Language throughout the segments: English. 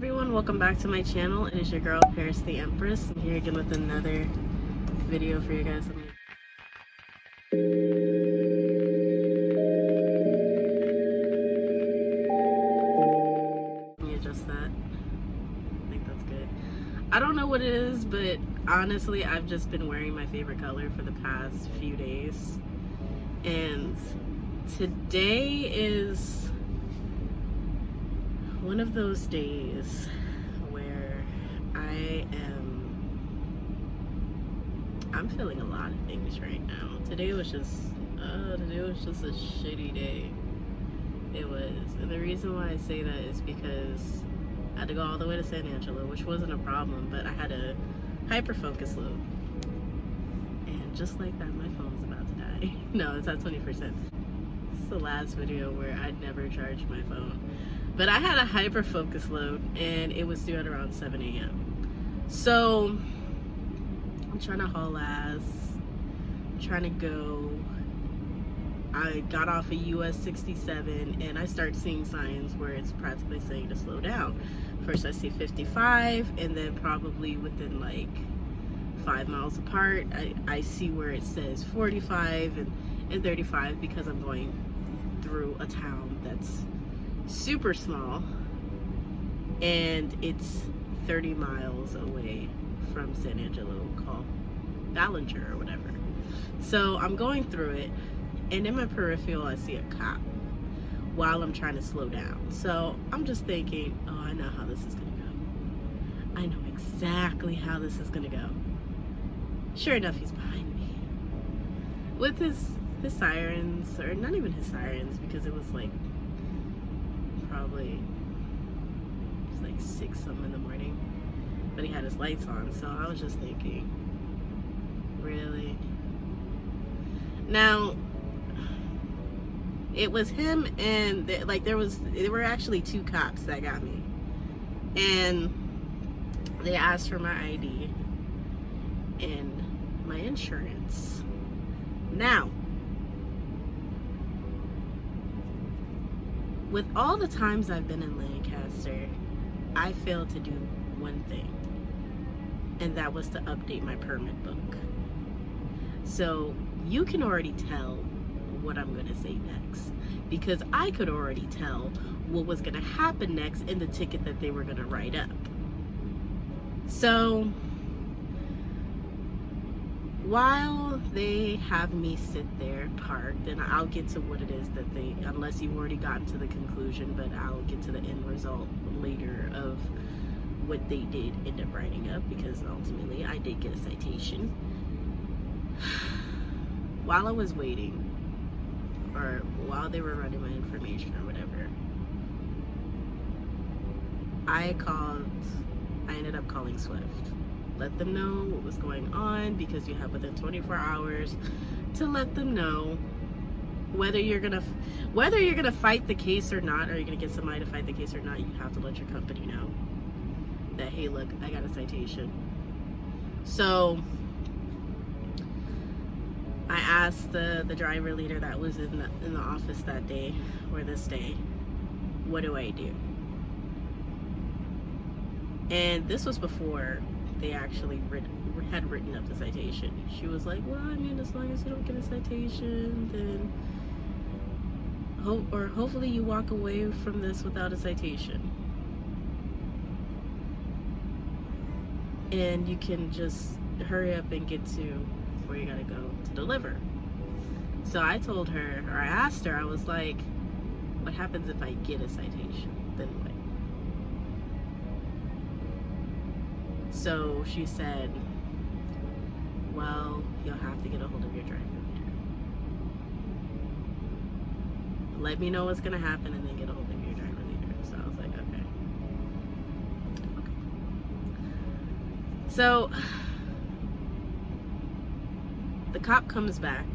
everyone, welcome back to my channel. It is your girl Paris the Empress. I'm here again with another video for you guys. Let me adjust that. I think that's good. I don't know what it is, but honestly I've just been wearing my favorite color for the past few days, and today is one of those days where I'm feeling a lot of things right now. Today was just a shitty day. It was. And the reason why I say that is because I had to go all the way to San Angelo, which wasn't a problem, but I had a hyper focus load. And just like that, my phone's about to die. No, it's at 20%. This is the last video where I'd never charged my phone. But I had a hyper focus load and it was due at around 7 a.m. So I'm trying to haul ass. I'm trying to go. I got off of US 67 and I start seeing signs where it's practically saying to slow down. First I see 55, and then probably within like 5 miles apart I see where it says 45 and 35, because I'm going through a town that's super small and it's 30 miles away from San Angelo, called Ballinger or whatever. So I'm going through it, and in my peripheral I see a cop while I'm trying to slow down. So I'm just thinking, oh, I know how this is gonna go. I know exactly how this is gonna go. Sure enough, he's behind me with his sirens, or not even his sirens, because it was like probably it's like 6 something in the morning, but he had his lights on. So I was just thinking, really? Now it was him, and there were actually 2 cops that got me, and they asked for my ID and my insurance. Now, with all the times I've been in Lancaster, I failed to do one thing, and that was to update my permit book. So you can already tell what I'm gonna say next, because I could already tell what was gonna happen next in the ticket that they were gonna write up. So while they have me sit there parked, and I'll get to what it is that they, unless you've already gotten to the conclusion, but I'll get to the end result later of what they did end up writing up, because ultimately I did get a citation. While I was waiting, or while they were running my information or whatever, I ended up calling Swift. Let them know what was going on, because you have within 24 hours to let them know whether you're gonna fight the case or not, or you're gonna get somebody to fight the case or not. You have to let your company know that, hey, look, I got a citation. So I asked the driver leader that was in the office that day, or this day, what do I do? And this was before they actually had written up the citation. She was like, well, I mean, as long as you don't get a citation, then hopefully you walk away from this without a citation, and you can just hurry up and get to where you gotta go to deliver. So I told her, or I asked her, I was like, what happens if I get a citation? Then what? So she said, well, you'll have to get a hold of your driver leader. Let me know what's gonna happen, and then get a hold of your driver leader. So I was like, okay. So the cop comes back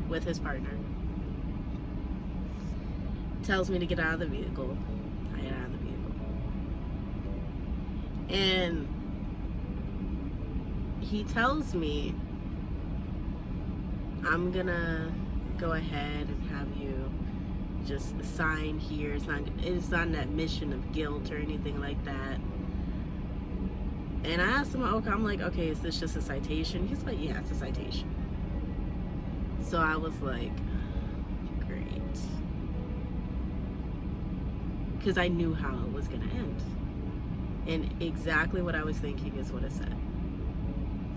with his partner, tells me to get out of the vehicle. I get out of the vehicle, and he tells me, I'm gonna go ahead and have you just sign here. It's not an admission of guilt or anything like that. And I asked him, okay, I'm like, okay, is this just a citation? He's like, yeah, it's a citation. So I was like, great. Because I knew how it was going to end. And exactly what I was thinking is what it said.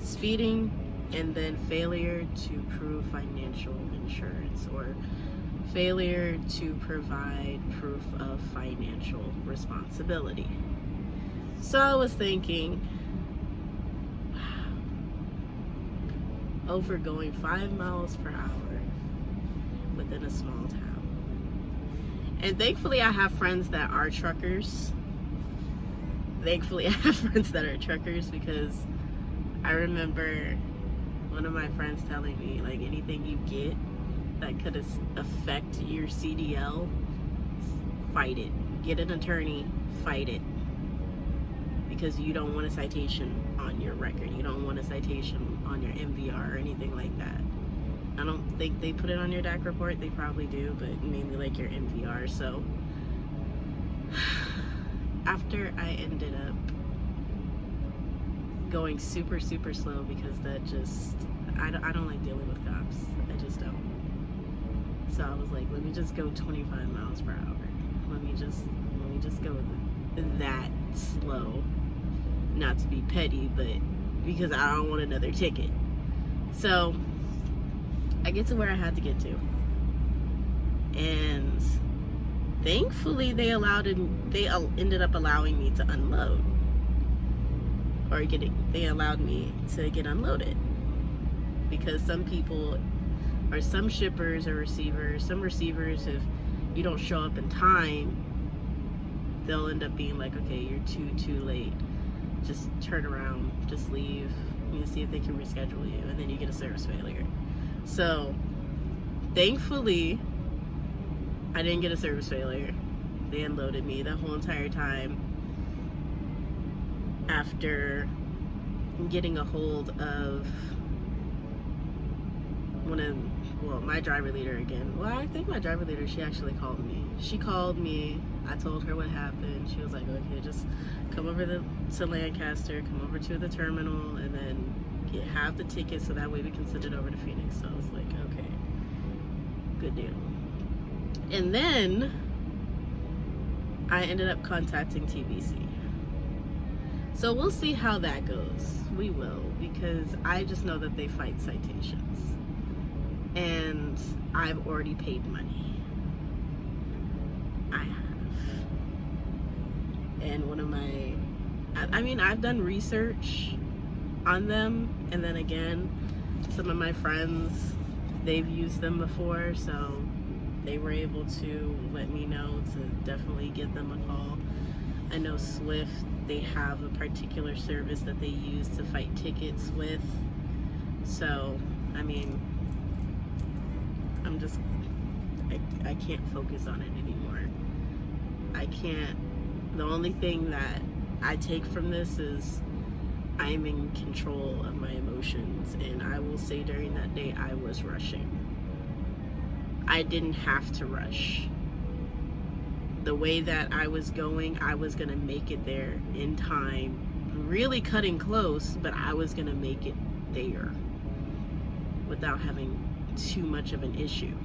Speeding and then failure to prove financial insurance, or failure to provide proof of financial responsibility. So I was thinking, wow, over going 5 miles per hour within a small town. And thankfully I have friends that are truckers. Because I remember one of my friends telling me, like, anything you get that could affect your CDL, fight it. Get an attorney, fight it. Because you don't want a citation on your record. You don't want a citation on your MVR or anything like that. I don't think they put it on your DAC report. They probably do, but mainly like your MVR. So after I ended up going super, super slow, because that just, I don't like dealing with cops. I just don't. So I was like, let me just go 25 miles per hour. Let me just go that slow. Not to be petty, but because I don't want another ticket. So I get to where I had to get to, and thankfully they ended up allowing me to unload, or they allowed me to get unloaded, because some people, or some shippers or receivers, if you don't show up in time, they'll end up being like, okay, you're too late. Just turn around, just leave, see if they can reschedule you, and then you get a service failure. So thankfully I didn't get a service failure. They unloaded me the whole entire time. After getting a hold of my driver leader again. Well, I think my driver leader, she actually called me. She called me. I told her what happened. She was like, okay, just come over to Lancaster, come over to the terminal, and then have the ticket so that way we can send it over to Phoenix. So I was like, okay, good deal. And then I ended up contacting TBC. So we'll see how that goes. We will, because I just know that they fight citations. And I've already paid money. I have. And I've done research on them, and then again, some of my friends, they've used them before, so they were able to let me know to definitely give them a call. I know Swift, they have a particular service that they use to fight tickets with. So, I can't focus on it anymore. The only thing that I take from this is I'm in control of my emotions, and I will say during that day I was rushing. I didn't have to rush. The way that I was going, I was gonna make it there in time, really cutting close, but I was gonna make it there without having too much of an issue.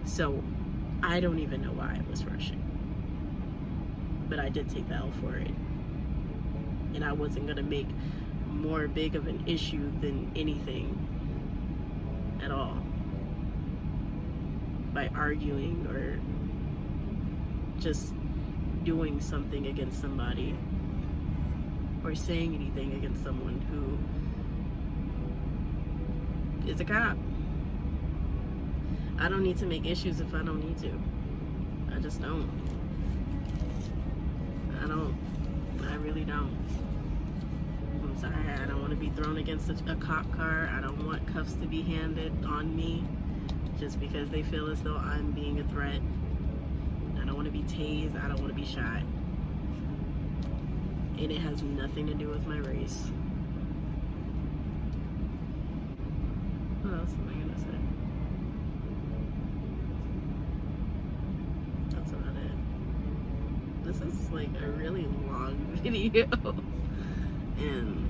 So I don't even know why I was rushing, but I did take the L for it, and I wasn't gonna make more big of an issue than anything at all by arguing or just doing something against somebody or saying anything against someone who is a cop. I don't need to make issues if I don't need to. I just don't. I really don't. I'm sorry, I don't want to be thrown against a cop car. I don't want cuffs to be handed on me just because they feel as though I'm being a threat. I don't want to be tased. I don't want to be shot. And it has nothing to do with my race. What else am I gonna say? this is like a really long video. And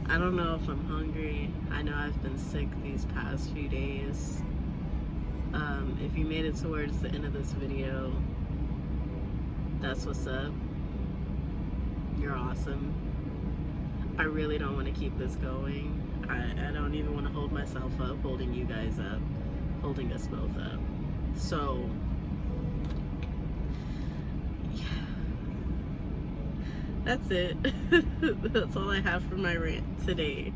I don't know if I'm hungry. I know I've been sick these past few days. If you made it towards the end of this video, that's what's up. You're awesome. I really don't want to keep this going. I don't even want to hold myself up, holding you guys up, holding us both up. So, yeah. That's it. That's all I have for my rant today.